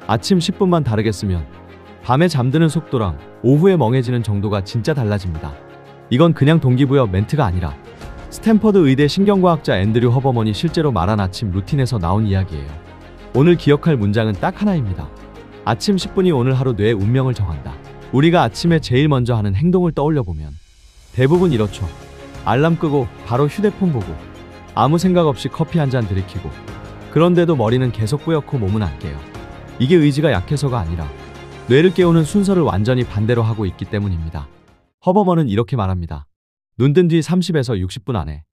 아침 10분만 다르게 쓰면 밤에 잠드는 속도랑 오후에 멍해지는 정도가 진짜 달라집니다. 이건 그냥 동기부여 멘트가 아니라 스탠퍼드 의대 신경과학자 앤드류 허버먼이 실제로 말한 아침 루틴에서 나온 이야기예요. 오늘 기억할 문장은 딱 하나입니다. 아침 10분이 오늘 하루 뇌의 운명을 정한다. 우리가 아침에 제일 먼저 하는 행동을 떠올려보면 대부분 이렇죠. 알람 끄고 바로 휴대폰 보고 아무 생각 없이 커피 한 잔 들이키고, 그런데도 머리는 계속 뿌옇고 몸은 안 깨요. 이게 의지가 약해서가 아니라 뇌를 깨우는 순서를 완전히 반대로 하고 있기 때문입니다. 허버먼은 이렇게 말합니다. 눈 뜬 뒤 30에서 60분 안에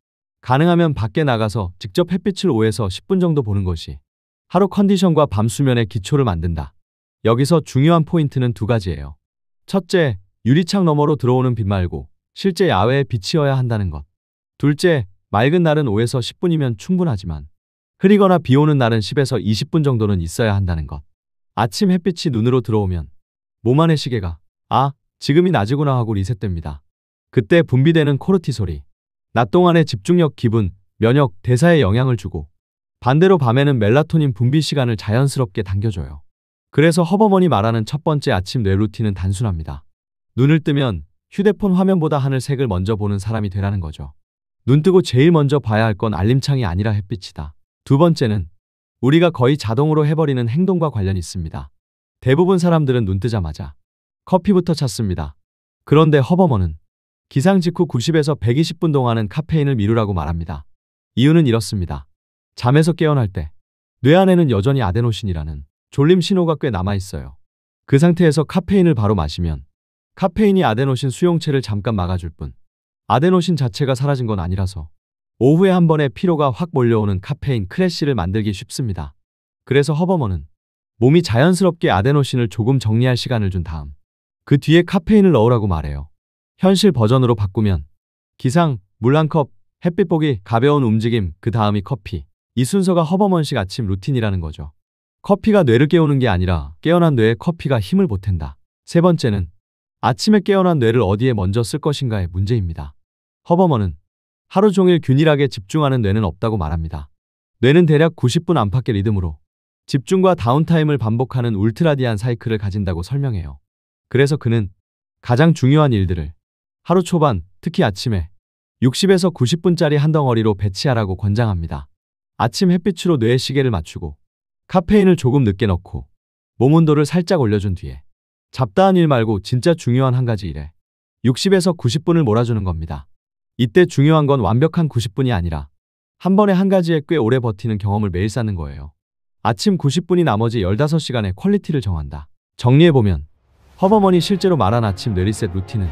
가능하면 밖에 나가서 직접 햇빛을 5에서 10분 정도 보는 것이 하루 컨디션과 밤 수면의 기초를 만든다. 여기서 중요한 포인트는 두 가지예요. 첫째, 유리창 너머로 들어오는 빛 말고 실제 야외에 빛이어야 한다는 것. 둘째, 맑은 날은 5에서 10분이면 충분하지만 흐리거나 비 오는 날은 10에서 20분 정도는 있어야 한다는 것. 아침 햇빛이 눈으로 들어오면 몸 안의 시계가 지금이 낮이구나 하고 리셋됩니다. 그때 분비되는 코르티솔이 낮 동안의 집중력, 기분, 면역, 대사에 영향을 주고, 반대로 밤에는 멜라토닌 분비 시간을 자연스럽게 당겨줘요. 그래서 허버먼이 말하는 첫 번째 아침 뇌 루틴은 단순합니다. 눈을 뜨면 휴대폰 화면보다 하늘색을 먼저 보는 사람이 되라는 거죠. 눈 뜨고 제일 먼저 봐야 할 건 알림창이 아니라 햇빛이다. 두 번째는 우리가 거의 자동으로 해버리는 행동과 관련이 있습니다. 대부분 사람들은 눈 뜨자마자 커피부터 찾습니다. 그런데 허버먼은 기상 직후 90에서 120분 동안은 카페인을 미루라고 말합니다. 이유는 이렇습니다. 잠에서 깨어날 때 뇌 안에는 여전히 아데노신이라는 졸림 신호가 꽤 남아있어요. 그 상태에서 카페인을 바로 마시면 카페인이 아데노신 수용체를 잠깐 막아줄 뿐 아데노신 자체가 사라진 건 아니라서 오후에 한 번에 피로가 확 몰려오는 카페인 크래시를 만들기 쉽습니다. 그래서 허버먼은 몸이 자연스럽게 아데노신을 조금 정리할 시간을 준 다음 그 뒤에 카페인을 넣으라고 말해요. 현실 버전으로 바꾸면 기상, 물 한 컵, 햇빛 보기, 가벼운 움직임, 그 다음이 커피. 이 순서가 허버먼식 아침 루틴이라는 거죠. 커피가 뇌를 깨우는 게 아니라 깨어난 뇌에 커피가 힘을 보탠다. 세 번째는 아침에 깨어난 뇌를 어디에 먼저 쓸 것인가의 문제입니다. 허버먼은 하루 종일 균일하게 집중하는 뇌는 없다고 말합니다. 뇌는 대략 90분 안팎의 리듬으로 집중과 다운타임을 반복하는 울트라디안 사이클을 가진다고 설명해요. 그래서 그는 가장 중요한 일들을 하루 초반, 특히 아침에 60에서 90분짜리 한 덩어리로 배치하라고 권장합니다. 아침 햇빛으로 뇌의 시계를 맞추고 카페인을 조금 늦게 넣고 몸 온도를 살짝 올려준 뒤에 잡다한 일 말고 진짜 중요한 한 가지 일에 60에서 90분을 몰아주는 겁니다. 이때 중요한 건 완벽한 90분이 아니라 한 번에 한 가지에 꽤 오래 버티는 경험을 매일 쌓는 거예요. 아침 90분이 나머지 15시간의 퀄리티를 정한다. 정리해보면 허버먼이 실제로 말한 아침 뇌리셋 루틴은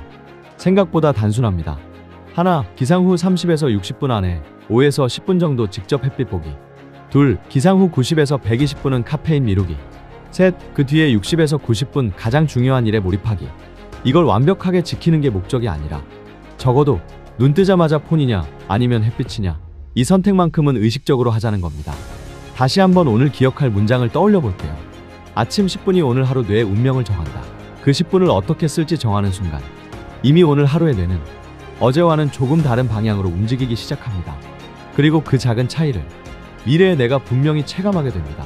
생각보다 단순합니다. 하나, 기상 후 30에서 60분 안에 5에서 10분 정도 직접 햇빛 보기. 둘, 기상 후 90에서 120분은 카페인 미루기. 셋, 그 뒤에 60에서 90분 가장 중요한 일에 몰입하기. 이걸 완벽하게 지키는 게 목적이 아니라 적어도 눈 뜨자마자 폰이냐 아니면 햇빛이냐 이 선택만큼은 의식적으로 하자는 겁니다. 다시 한번 오늘 기억할 문장을 떠올려 볼게요. 아침 10분이 오늘 하루 뇌의 운명을 정한다. 그 10분을 어떻게 쓸지 정하는 순간 이미 오늘 하루의 뇌는 어제와는 조금 다른 방향으로 움직이기 시작합니다. 그리고 그 작은 차이를 미래의 내가 분명히 체감하게 됩니다.